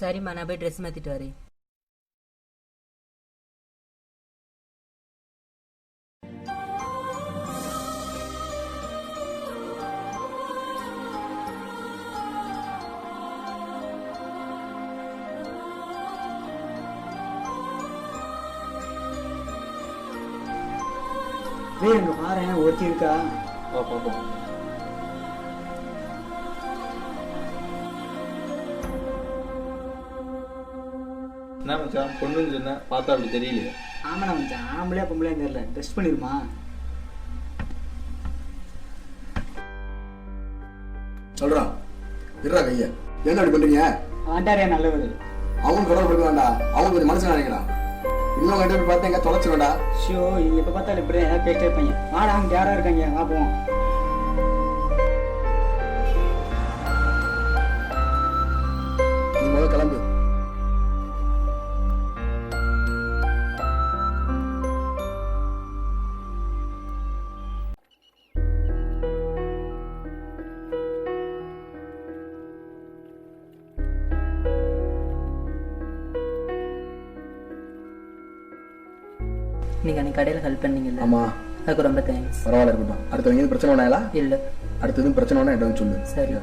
சரிம்மா, நான் போய் ட்ரெஸ் மாற்றிட்டு வரேன். அங்க பாரு ஒருத்தி இருக்கா. பாப்போம். என்ன மச்சான் பொண்ணுன்னு சொன்ன பார்த்தா அப்படி தெரியலையே. ஆமாண்ணா மச்சான், ஆம்பளையா பொம்பளையா தெரியல. டெஸ்ட் பண்ணிருமா? சொல்றான் இருடா கையா, என்ன அப்படி பண்றீங்க? ஆண்டாரியா நல்லவர். அவங்க கடவுள் கொடுக்க வேண்டாம், அவங்க கொஞ்சம் மனசு நினைக்கலாம். இன்னும் கண்டு போய் பார்த்தா எங்க தொலைச்சு வேண்டா. ஷோ, இங்க எப்ப பார்த்தாலும் இப்படி ஏதாவது பேசிட்டே இருப்பாங்க. வாடா, அங்க யாரா இருக்காங்க, வா போவோம். நீ முதல்ல கிளம்பு. நீங்கள் அன்றைக்கி கடையில் ஹெல்ப் பண்ணீங்கல்ல? ஆமா, அதுக்கு ரொம்ப தேங்க்ஸ். பரவாயில்ல, இருக்கட்டும். அடுத்து எங்கேயும் பிரச்சனை ஒன்றாங்களா? இல்லை. அடுத்து எதுவும் பிரச்சனை ஒன்றா என்கிட்ட சொல்லு. சரி.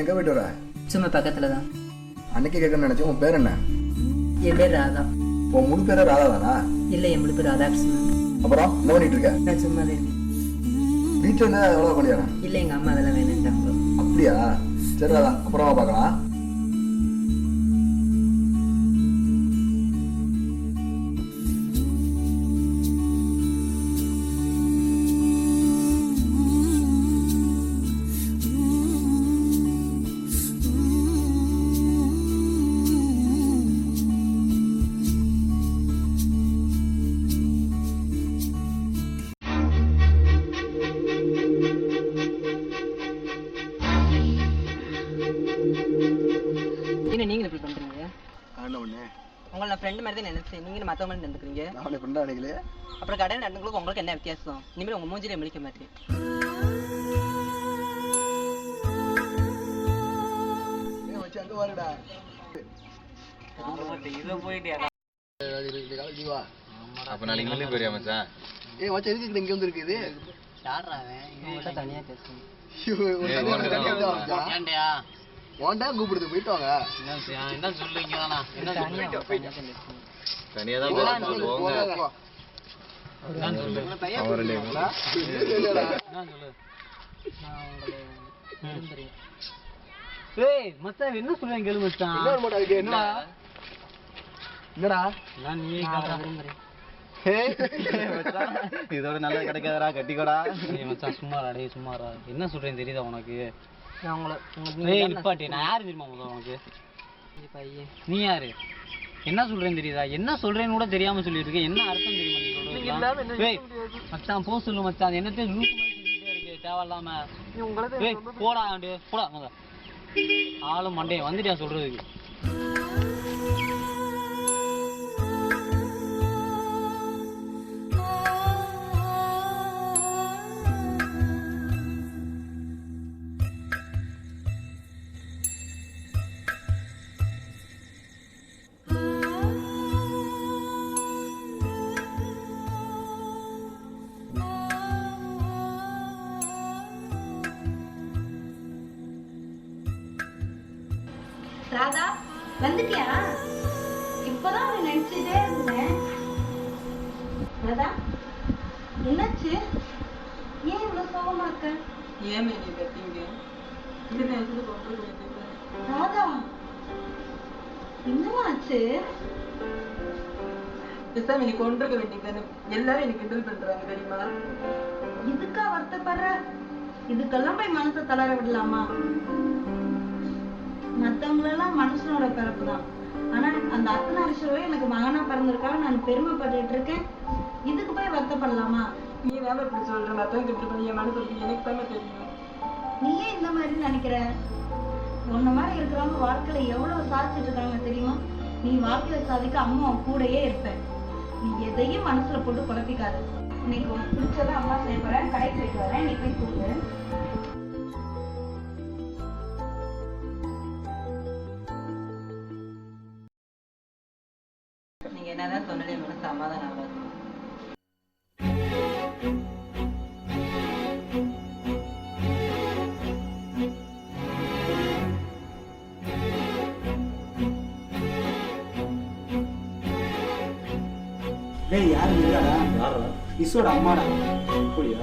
எங்க போயிட்டு வர? சும்மா பக்கத்தில் தான். அன்னைக்கு கேட்கணும்னு நினைச்சேன். உன் பேர் என்ன? என் பேர் ராதா. உன் முழு பேரா ராதா தானா? இல்லை, என் முழு பேர் ராதாகிருஷ்ணன். அப்புறம் என்ன பண்ணிட்டு இருக்க? நான் சும்மா தான் இருக்கேன். வீட்டுல இருந்தா எவ்வளவு பண்ணிடுறேன்? இல்லை, எங்கள் அம்மா அதெல்லாம் வேணுன்ட்டாங்க. அப்படியா? சரி ராதா, அப்புறமா பார்க்கலாம். நீங்க எப்படி பண்றீங்க? ஒண்ணு உங்களை நான் ஃப்ரெண்டு மாதிரி தான் நினைச்சேன். நீங்க மத்தவங்க மாதிரி நடந்துக்கிறீங்க. நான் ஃப்ரெண்டா நினைக்கலையே. அப்புறம் கடையில் நடந்துங்களுக்கு உங்களுக்கு என்ன வித்தியாசம்? இனிமேல் உங்க மூஞ்சிலே முடிக்க மாட்டேன். அங்க வாருடா. அப்ப நாளைக்கு வந்து போறியா மச்சான்? ஏய் மச்சான், எதுக்கு இங்க வந்து இருக்குது? யாரா அவன்? இவன்கிட்ட தனியா பேசணும். ஓண்டா கூப்பிடுது, போயிட்டு வாங்க. என்ன சொல்றீங்க? தனியா தான் பேசணும். போங்க. ஏய் மச்சான், என்ன சொல்றேன் கேளு மச்சான். என்னடா நீயே விரும்புறேன். இதோட நல்லா கிடைக்காதடா, கட்டிக்கோடா. மச்சான் சும்மாடா, டேய் சும்மாடா. என்ன சொல்றேன்னு தெரியுதா உனக்கு? நான் உங்களை நிப்பாட்டி. நான் யாரு தெரியுமா முதல்ல உனக்கு? பையன். நீ யாரு? என்ன சொல்றேன்னு தெரியுதா? என்ன சொல்றேன்னு கூட தெரியாம சொல்லிட்டு இருக்க. என்ன அர்த்தம் தெரியுமா நீ சொல்றது? மச்சான் போ சொல்லு மச்சான். என்னத்தையும் லூஸ் மாதிரி சொல்லிட்டே இருக்கு தேவையில்லாம. போடா போடா. ஆளும் மண்டையை வந்துட்டியா சொல்றதுக்கு? ராதா, வந்துட்டியா? இப்பதான் அவனை நினைச்சிட்டே இருந்தேன். ராதா, என்னாச்சு? ஏன் இவ்வளவு சோகமா இருக்க? ஏன் நீ கட்டிங்க? ராதா, என்னமா ஆச்சு? பேசாம நீ கொண்டிருக்க வேண்டியதானே? எல்லாரும் எனக்கு கிண்டல் பண்றாங்க தெரியுமா? இதுக்கா வருத்தப்படுற? இதுக்கெல்லாம் போய் மனசை தளர விடலாமா? மத்தவங்களெல்லாம் மனுஷனோட பிறப்பு தான். ஆனா அந்த அர்த்தநாரீஸ்வரரே எனக்கு மகனா பிறந்திருக்காரு, நான் பெருமைப்பட்டுட்டு இருக்கேன். இதுக்கு போய் வருத்தப்படலாமா? நீ வேலை இப்படி சொல்ற, மத்தவங்க இப்படி பண்ணி என் மனசு எனக்கு தானே தெரியும். நீ ஏன் இந்த மாதிரி நினைக்கிற? உன்ன மாதிரி இருக்கிறவங்க வாழ்க்கையில எவ்வளவு சாதிச்சுட்டு இருக்காங்க தெரியுமா? நீ வாழ்க்கையில சாதிக்க அம்மா கூடயே இருப்பேன். நீ எதையும் மனசுல போட்டு குழப்பிக்காத. இன்னைக்கு உனக்கு பிடிச்சதை அம்மா செய்ய போறேன், கடைக்கு போயிட்டு வரேன், நீ போய் தூங்கு. நீங்க என்னதான் சொன்னாலும் என் மனசு சமாதானம் ஆகாது. டேய் யாரு இருக்காடா? யாரா? இசோட அம்மாடா. அப்படியா?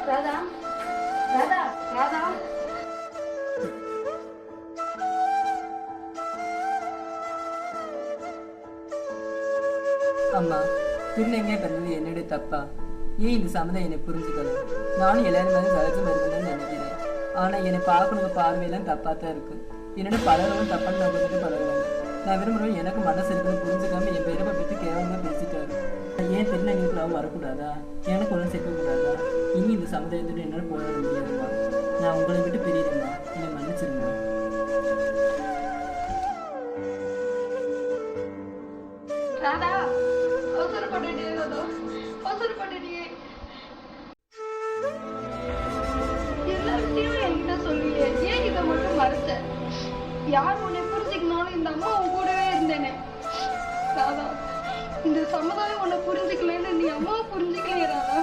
ராதா, ராதா, ராதா. அம்மா, பிள்ளைங்க பிறந்தது என்னுடைய தப்பா? ஏன் இந்த சமுதாயம் என்னை புரிஞ்சுக்கல? நானும் எல்லாரும் மாதிரி சகஜம் இருக்கணும்னு நினைக்கிறேன். ஆனா என்னை பார்க்கணுங்க பார்வையெல்லாம் தப்பா தான் இருக்கு. என்னோட பலரும் தப்பான நோக்கத்துக்கு பழகுவாங்க. நான் விரும்புறேன் எனக்கு மனசு இருக்குன்னு புரிஞ்சுக்காம என் பேரை பற்றி கேவலமா பேசிட்டாரு. ஏன் திருநங்கைக்கு நான் வரக்கூடாதா? எனக்கு ஒன்றும் சேர்க்கக்கூடாதா? இனி இந்த சமுதாயத்தோட என்னால் போராட முடியாதுமா. நான் உங்களை விட்டு பிரியிறேம்மா, என்னை மன்னிச்சிருங்க. ராதா, அவசரப்பட்டுட்டே ராதா, அவசரப்பட்டுட்டே. எல்லா விஷயமும் என்கிட்ட சொல்லியே, ஏன் இதை மட்டும் மறைச்ச? யார் உன்னை புரிஞ்சுக்கனாலும் இந்த அம்மா உன் கூடவே இருந்தேனே. ராதா, இந்த சமுதாயம் உன்னை புரிஞ்சுக்கலன்னு நீ அம்மாவை புரிஞ்சுக்கலையே ராதா.